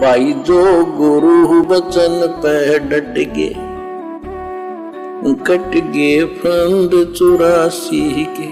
भाई जो गुरु वचन पे डट गे, कट गे फंद 84 के।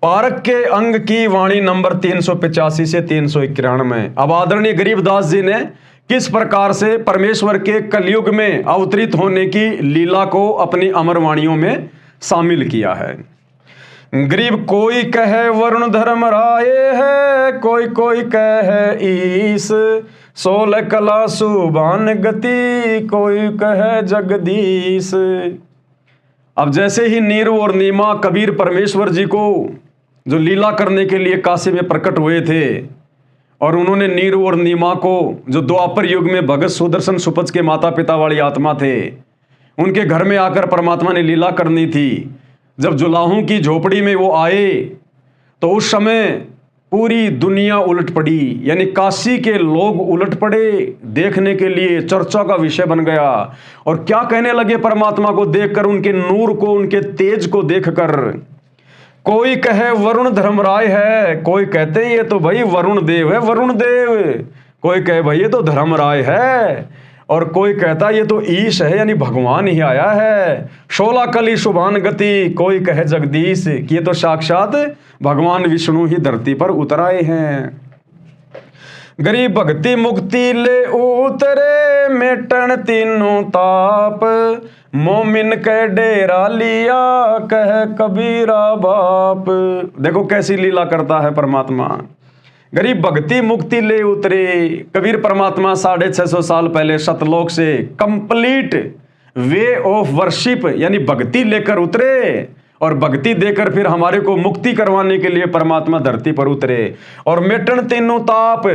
पारक के अंग की वाणी नंबर 385 से 391। अब आदरणीय गरीबदास जी ने किस प्रकार से परमेश्वर के कलयुग में अवतरित होने की लीला को अपनी अमर वाणियों में शामिल किया है। गरीब कोई कहे वरुण धर्म राय है, कोई कोई कहे ईस, 16 कला सुबान गति, कोई कहे जगदीश। अब जैसे ही नीरू और नीमा कबीर परमेश्वर जी को जो लीला करने के लिए काशी में प्रकट हुए थे, और उन्होंने नीरू और नीमा को जो द्वापर युग में भगत सुदर्शन सुपच के माता पिता वाली आत्मा थे, उनके घर में आकर परमात्मा ने लीला करनी थी। जब जुलाहों की झोपड़ी में वो आए तो उस समय पूरी दुनिया उलट पड़ी, यानी काशी के लोग उलट पड़े, देखने के लिए चर्चा का विषय बन गया। और क्या कहने लगे परमात्मा को देखकर, उनके नूर को, उनके तेज को देखकर। कोई कहे वरुण धर्मराय है, कोई कहते ये तो भाई वरुण देव है, वरुण देव। कोई कहे भाई ये तो धर्मराय है, और कोई कहता ये तो ईश है, यानी भगवान ही आया है। 16 कली शुभान गति, कोई कहे जगदीश कि ये तो साक्षात भगवान विष्णु ही धरती पर उतर आए हैं। गरीब भक्ति मुक्ति ले उतरे, मेटन तीनों ताप, मोमिन के डेरा लिया, कह कबीरा बाप। देखो कैसी लीला करता है परमात्मा। गरीब भक्ति मुक्ति ले उतरे। कबीर परमात्मा 650 साल पहले सतलोक से कंप्लीट वे ऑफ वर्शिप यानी भक्ति लेकर उतरे, और भक्ति देकर फिर हमारे को मुक्ति करवाने के लिए परमात्मा धरती पर उतरे। और मेटन तीनों ताप,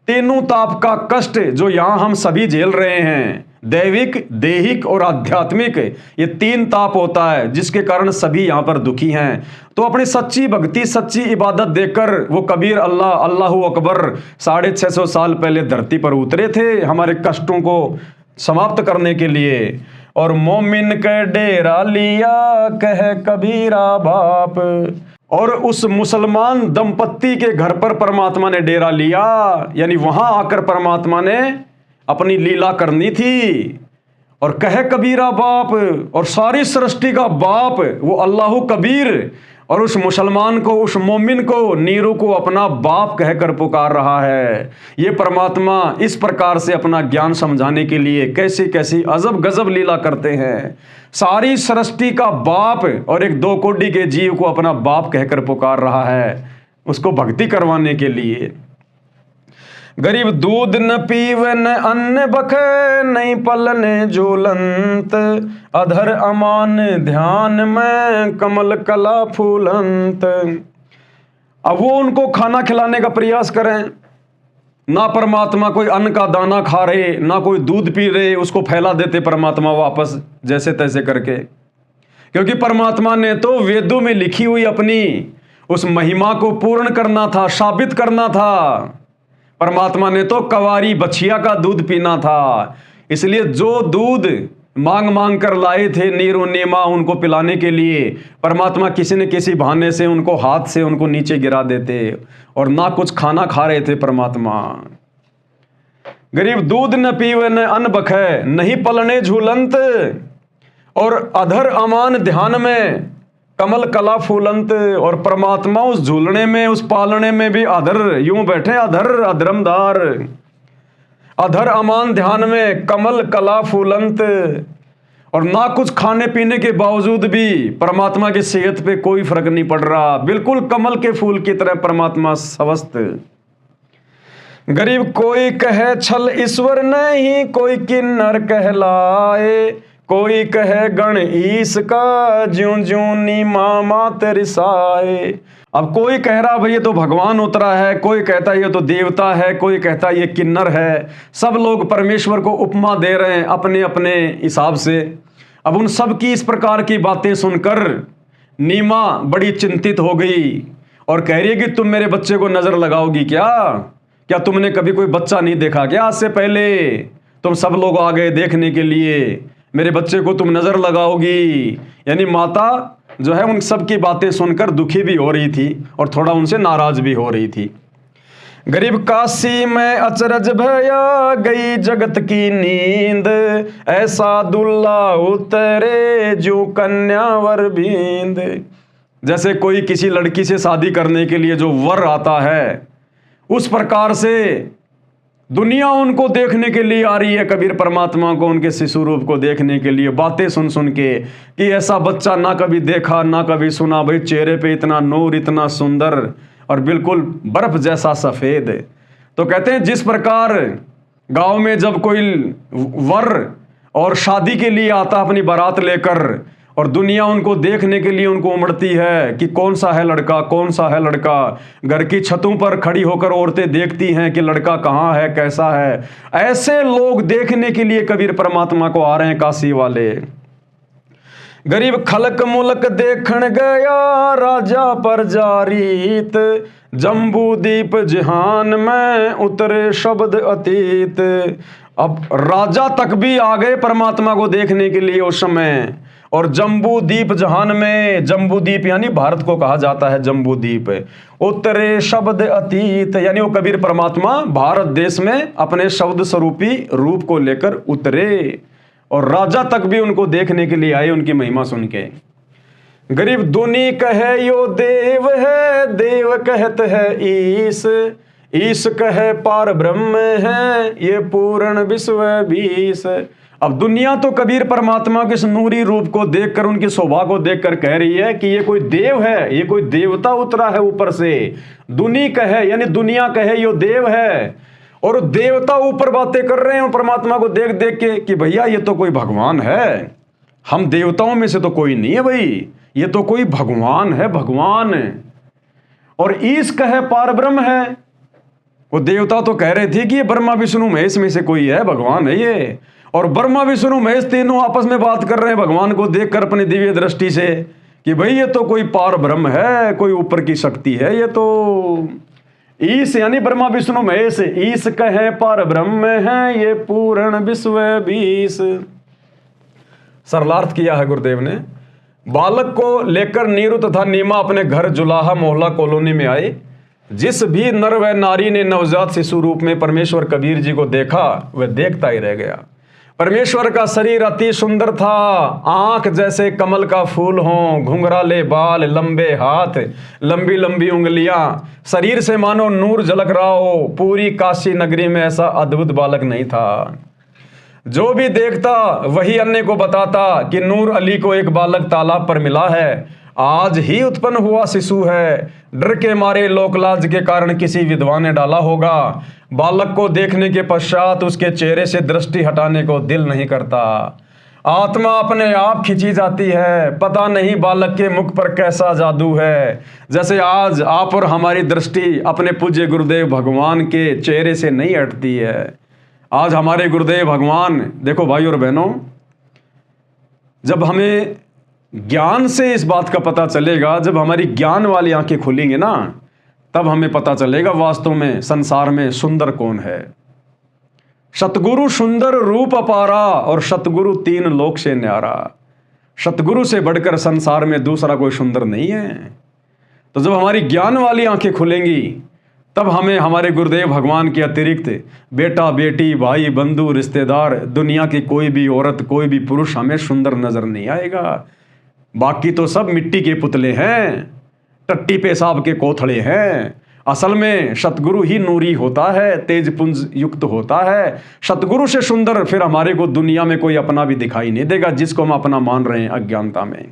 तीनों ताप का कष्ट जो यहां हम सभी झेल रहे हैं, दैविक, देहिक और आध्यात्मिक, ये 3 ताप होता है जिसके कारण सभी यहां पर दुखी हैं। तो अपनी सच्ची भक्ति, सच्ची इबादत देकर वो कबीर अल्लाह, अल्लाहू अकबर 650 साल पहले धरती पर उतरे थे हमारे कष्टों को समाप्त करने के लिए। और मोमिन के डेरा लिया, कह कबीरा बाप। और उस मुसलमान दंपत्ति के घर पर परमात्मा ने डेरा लिया, यानी वहां आकर परमात्मा ने अपनी लीला करनी थी। और कहे कबीरा बाप, और सारी सृष्टि का बाप वो अल्लाहू कबीर, और उस मुसलमान को, उस मोमिन को, नीरू को अपना बाप कहकर पुकार रहा है। ये परमात्मा इस प्रकार से अपना ज्ञान समझाने के लिए कैसी कैसी अजब गजब लीला करते हैं। सारी सृष्टि का बाप और एक 2 कोटि के जीव को अपना बाप कहकर पुकार रहा है, उसको भक्ति करवाने के लिए। गरीब दूध न पीवे न अन्न बखे, नहीं पलने झूलंत, अधर अमान ध्यान में, कमल कला फूलंत। अब वो उनको खाना खिलाने का प्रयास करें, ना परमात्मा कोई अन्न का दाना खा रहे, ना कोई दूध पी रहे, उसको फैला देते परमात्मा वापस जैसे तैसे करके। क्योंकि परमात्मा ने तो वेदों में लिखी हुई अपनी उस महिमा को पूर्ण करना था, साबित करना था। परमात्मा ने तो कवारी बछिया का दूध पीना था, इसलिए जो दूध मांग मांग कर लाए थे नीरू नीमा उनको पिलाने के लिए, परमात्मा किसी न किसी बहाने से उनको हाथ से उनको नीचे गिरा देते, और ना कुछ खाना खा रहे थे परमात्मा। गरीब दूध न पीवे न अन्न बखे, नहीं पलने झूलंत, और अधर अमान ध्यान में, कमल कला फूलंत। और परमात्मा उस झूलने में, उस पालने में भी अधर यूं बैठे, अधर अधरमदार, अधर अमान ध्यान में, कमल कला फूलंत। और ना कुछ खाने पीने के बावजूद भी परमात्मा की सेहत पे कोई फर्क नहीं पड़ रहा, बिल्कुल कमल के फूल की तरह परमात्मा स्वस्थ। गरीब कोई कहे छल ईश्वर नहीं, कोई किन्नर कहलाए, कोई कहे गण ईस का, ज्यों ज्यों नीमा मात रिसाए। अब कोई कह रहा भाई ये तो भगवान उतरा है, कोई कहता ये तो देवता है, कोई कहता ये किन्नर है। सब लोग परमेश्वर को उपमा दे रहे हैं अपने अपने हिसाब से। अब उन सब की इस प्रकार की बातें सुनकर नीमा बड़ी चिंतित हो गई और कह रही है कि तुम मेरे बच्चे को नजर लगाओगी क्या तुमने कभी कोई बच्चा नहीं देखा क्या? आज से पहले तुम सब लोग आ गए देखने के लिए, मेरे बच्चे को तुम नजर लगाओगी। यानी माता जो है उन सब की बातें सुनकर दुखी भी हो रही थी और थोड़ा उनसे नाराज भी हो रही थी। गरीब काशी में अचरज भया गई जगत की नींद, ऐसा दुल्ला उतरे जो कन्यावर बींद। जैसे कोई किसी लड़की से शादी करने के लिए जो वर आता है, उस प्रकार से दुनिया उनको देखने के लिए आ रही है, कबीर परमात्मा को, उनके शिशु रूप को देखने के लिए, बातें सुन सुन के कि ऐसा बच्चा ना कभी देखा ना कभी सुना, भाई चेहरे पे इतना नूर, इतना सुंदर और बिल्कुल बर्फ जैसा सफ़ेद। तो कहते हैं जिस प्रकार गांव में जब कोई वर और शादी के लिए आता अपनी बारात लेकर, और दुनिया उनको देखने के लिए उनको उमड़ती है कि कौन सा है लड़का, कौन सा है लड़का। घर की छतों पर खड़ी होकर औरतें देखती हैं कि लड़का कहाँ है, कैसा है। ऐसे लोग देखने के लिए कबीर परमात्मा को आ रहे हैं काशी वाले। गरीब खलक मुलक देखण गया राजा पर जारीत, जम्बू दीप जहान में उतरे शब्द अतीत। अब राजा तक भी आ गए परमात्मा को देखने के लिए उस समय, और जम्बू दीप जहान में, जम्बू दीप यानी भारत को कहा जाता है जम्बू दीप, उतरे शब्द अतीत यानी वो कबीर परमात्मा भारत देश में अपने शब्द स्वरूपी रूप को लेकर उतरे, और राजा तक भी उनको देखने के लिए आए उनकी महिमा सुन के। गरीब दुनी कहे यो देव है, देव कहत है ईश, ईश कहे पार ब्रह्म है, ये पूर्ण विश्व बीस। अब दुनिया तो कबीर परमात्मा के इस नूरी रूप को देखकर, उनकी शोभा को देखकर कह रही है कि ये कोई देव है, ये कोई देवता उतरा है ऊपर से। दुनी कहे यानी दुनिया कहे यो देव है, और देवता ऊपर बातें कर रहे हैं परमात्मा को देख देख के कि भैया ये तो कोई भगवान है, हम देवताओं में से तो कोई नहीं है भाई, ये तो कोई भगवान है, भगवान। और ईश कहे पार ब्रह्म है, वो देवता तो कह रहे थे कि ये ब्रह्मा विष्णु महेश में से कोई है, भगवान है ये। और ब्रह्मा विष्णु महेश तीनों आपस में बात कर रहे हैं भगवान को देखकर अपनी दिव्य दृष्टि से कि भाई ये तो कोई पार ब्रह्म है, कोई ऊपर की शक्ति है ये तो। ईश यानी ब्रह्मा विष्णु महेश, ईश कहे पार ब्रह्म है, ये पूर्ण विश्व बीस। सरलार्थ किया है गुरुदेव ने। बालक को लेकर नीरू तथा नीमा अपने घर जुलाहा मोहल्ला कॉलोनी में आए। जिस भी नर व नारी ने नवजात शिशु रूप में परमेश्वर कबीर जी को देखा, वह देखता ही रह गया। परमेश्वर का शरीर अति सुंदर था, आंख जैसे कमल का फूल हो, घुंघराले बाल, लंबे हाथ, लंबी लंबी उंगलियां, शरीर से मानो नूर झलक रहा हो। पूरी काशी नगरी में ऐसा अद्भुत बालक नहीं था। जो भी देखता वही अन्य को बताता कि नूर अली को एक बालक तालाब पर मिला है, आज ही उत्पन्न हुआ शिशु है, डर के मारे लोकलाज के कारण किसी विधवा ने डाला होगा। बालक को देखने के पश्चात उसके चेहरे से दृष्टि हटाने को दिल नहीं करता, आत्मा अपने आप खिंची जाती है। पता नहीं बालक के मुख पर कैसा जादू है, जैसे आज आप और हमारी दृष्टि अपने पूज्य गुरुदेव भगवान के चेहरे से नहीं हटती है। आज हमारे गुरुदेव भगवान, देखो भाई और बहनों, जब हमें ज्ञान से इस बात का पता चलेगा, जब हमारी ज्ञान वाली आंखें खुलेंगे ना, तब हमें पता चलेगा वास्तव में संसार में सुंदर कौन है। सतगुरु सुंदर रूप अपारा और सतगुरु तीन लोक से न्यारा। सतगुरु से बढ़कर संसार में दूसरा कोई सुंदर नहीं है। तो जब हमारी ज्ञान वाली आंखें खुलेंगी, तब हमें हमारे गुरुदेव भगवान के अतिरिक्त बेटा बेटी भाई बंधु रिश्तेदार दुनिया की कोई भी औरत कोई भी पुरुष हमें सुंदर नजर नहीं आएगा। बाकी तो सब मिट्टी के पुतले हैं, टट्टी पेशाब के कोथड़े हैं। असल में सतगुरु ही नूरी होता है, तेज पुंज युक्त होता है। सतगुरु से सुंदर फिर हमारे को दुनिया में कोई अपना भी दिखाई नहीं देगा, जिसको हम अपना मान रहे हैं अज्ञानता में।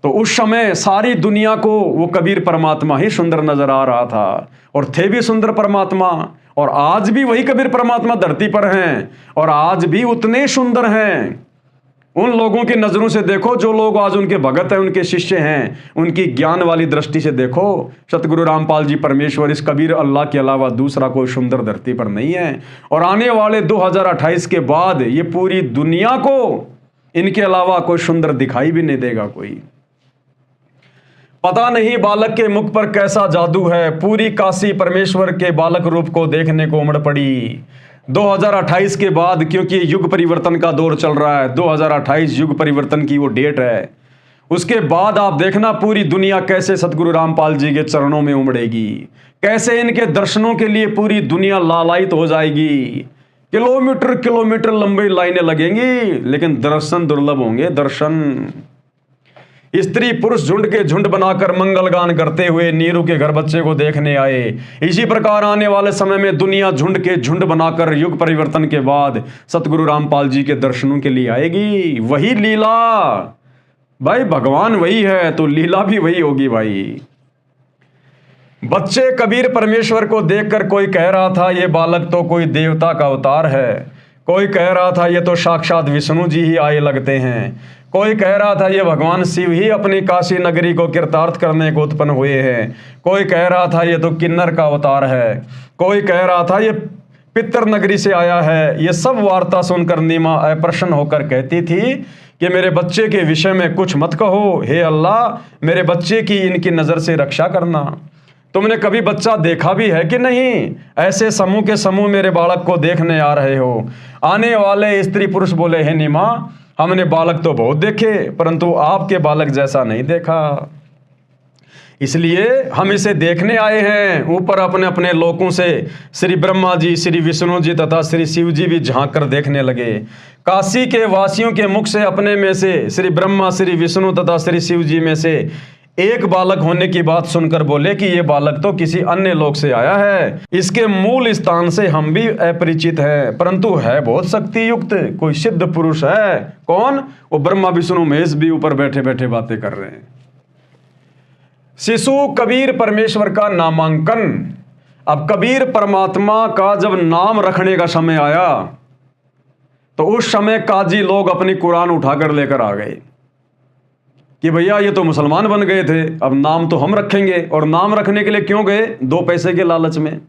तो उस समय सारी दुनिया को वो कबीर परमात्मा ही सुंदर नजर आ रहा था, और थे भी सुंदर परमात्मा। और आज भी वही कबीर परमात्मा धरती पर हैं, और आज भी उतने सुंदर हैं। उन लोगों की नजरों से देखो जो लोग आज उनके भगत हैं, उनके शिष्य हैं, उनकी ज्ञान वाली दृष्टि से देखो। सतगुरु रामपाल जी परमेश्वर, इस कबीर अल्लाह के अलावा दूसरा कोई सुंदर धरती पर नहीं है। और आने वाले 2028 के बाद ये पूरी दुनिया को इनके अलावा कोई सुंदर दिखाई भी नहीं देगा कोई। पता नहीं बालक के मुख पर कैसा जादू है, पूरी काशी परमेश्वर के बालक रूप को देखने को उमड़ पड़ी। 2028 के बाद, क्योंकि युग परिवर्तन का दौर चल रहा है, 2028 युग परिवर्तन की वो डेट है। उसके बाद आप देखना पूरी दुनिया कैसे सतगुरु रामपाल जी के चरणों में उमड़ेगी, कैसे इनके दर्शनों के लिए पूरी दुनिया लालायित हो जाएगी। किलोमीटर किलोमीटर लंबी लाइनें लगेंगी, लेकिन दर्शन दुर्लभ होंगे। दर्शन स्त्री पुरुष झुंड के झुंड बनाकर मंगल गान करते हुए नीरू के घर बच्चे को देखने आए। इसी प्रकार आने वाले समय में दुनिया झुंड के झुंड बनाकर युग परिवर्तन के बाद सतगुरु रामपाल जी के दर्शनों के लिए आएगी। वही लीला भाई, भगवान वही है तो लीला भी वही होगी भाई। बच्चे कबीर परमेश्वर को देखकर कोई कह रहा था ये बालक तो कोई देवता का अवतार है, कोई कह रहा था ये तो साक्षात विष्णु जी ही आए लगते हैं, कोई कह रहा था ये भगवान शिव ही अपनी काशी नगरी को कृतार्थ करने को उत्पन्न हुए हैं, कोई कह रहा था ये तो किन्नर का अवतार है, कोई कह रहा था ये पितर नगरी से आया है। ये सब वार्ता सुनकर नीमा अप्रसन्न होकर कहती थी कि मेरे बच्चे के विषय में कुछ मत कहो, हे अल्लाह मेरे बच्चे की इनकी नज़र से रक्षा करना। तुमने कभी बच्चा देखा भी है कि नहीं? ऐसे समूह के समूह मेरे बालक को देखने आ रहे हो। आने वाले स्त्री पुरुष बोले, हे नीमा हमने बालक तो बहुत देखे परंतु आपके बालक जैसा नहीं देखा, इसलिए हम इसे देखने आए हैं। ऊपर अपने अपने लोकों से श्री ब्रह्मा जी, श्री विष्णु जी तथा श्री शिव जी भी झांक कर देखने लगे। काशी के वासियों के मुख से अपने में से श्री ब्रह्मा, श्री विष्णु तथा श्री शिव जी में से एक बालक होने की बात सुनकर बोले कि ये बालक तो किसी अन्य लोक से आया है, इसके मूल स्थान से हम भी अपरिचित हैं, परंतु है बहुत शक्ति युक्त, कोई सिद्ध पुरुष है। कौन? वो ब्रह्मा विष्णु महेश भी ऊपर बैठे बैठे बातें कर रहे हैं। शिशु कबीर परमेश्वर का नामांकन। अब कबीर परमात्मा का जब नाम रखने का समय आया तो उस समय काजी लोग अपनी कुरान उठाकर लेकर आ गए कि भैया ये तो मुसलमान बन गए थे, अब नाम तो हम रखेंगे। और नाम रखने के लिए क्यों गए? 2 पैसे के लालच में।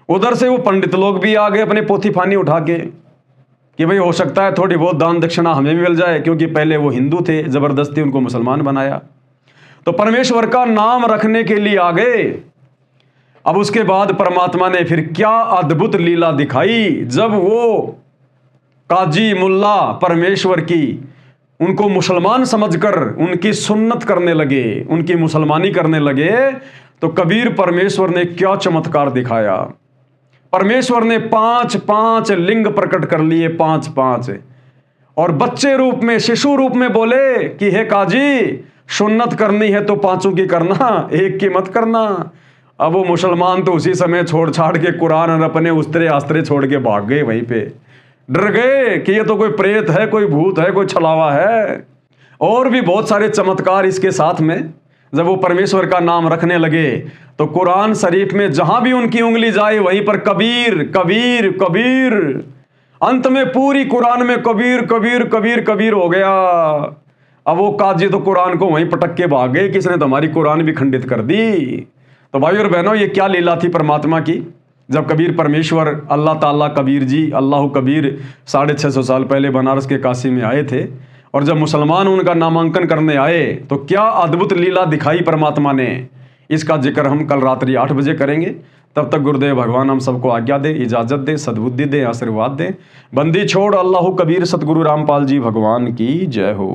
उधर से वो पंडित लोग भी आ गए अपने पोथी फानी उठा के कि भाई हो सकता है थोड़ी बहुत दान दक्षिणा हमें भी मिल जाए, क्योंकि पहले वो हिंदू थे, जबरदस्ती उनको मुसलमान बनाया। तो परमेश्वर का नाम रखने के लिए आ गए। अब उसके बाद परमात्मा ने फिर क्या अद्भुत लीला दिखाई, जब वो काजी मुल्ला परमेश्वर की उनको मुसलमान समझकर उनकी सुन्नत करने लगे, उनकी मुसलमानी करने लगे, तो कबीर परमेश्वर ने क्या चमत्कार दिखाया। परमेश्वर ने 5-5 लिंग प्रकट कर लिए, 5-5, और बच्चे रूप में, शिशु रूप में बोले कि हे काजी सुन्नत करनी है तो 5 की करना, 1 की मत करना। अब वो मुसलमान तो उसी समय छोड़ छाड़ के कुरान और अपने उस्त्रे आस्त्रे छोड़ के भाग गए, वहीं पे डर गए कि ये तो कोई प्रेत है, कोई भूत है, कोई छलावा है। और भी बहुत सारे चमत्कार इसके साथ में। जब वो परमेश्वर का नाम रखने लगे तो कुरान शरीफ में जहां भी उनकी उंगली जाए वहीं पर कबीर कबीर कबीर, अंत में पूरी कुरान में कबीर कबीर कबीर कबीर हो गया। अब वो काजी तो कुरान को वहीं पटक के भाग गए, किसने तो हमारी कुरान भी खंडित कर दी। तो भाई और बहनों, ये क्या लीला थी परमात्मा की, जब कबीर परमेश्वर अल्लाह ताला कबीर जी, अल्लाह कबीर 650 साल पहले बनारस के काशी में आए थे, और जब मुसलमान उनका नामांकन करने आए तो क्या अद्भुत लीला दिखाई परमात्मा ने। इसका जिक्र हम कल रात्रि 8 बजे करेंगे। तब तक गुरुदेव भगवान हम सबको आज्ञा दे, इजाज़त दे, सद्बुद्धि दे, आशीर्वाद दे। बंदी छोड़ अल्लाह कबीर सतगुरु रामपाल जी भगवान की जय हो।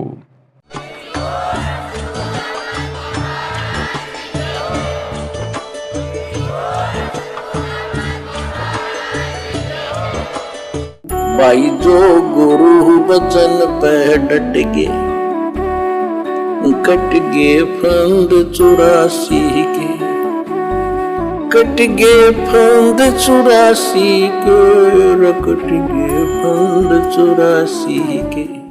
भाई जो गुरु बचन पे डट गे, कट गे फंद 84 के, कट गे फंद 84 के, कट गे फंद 84 के।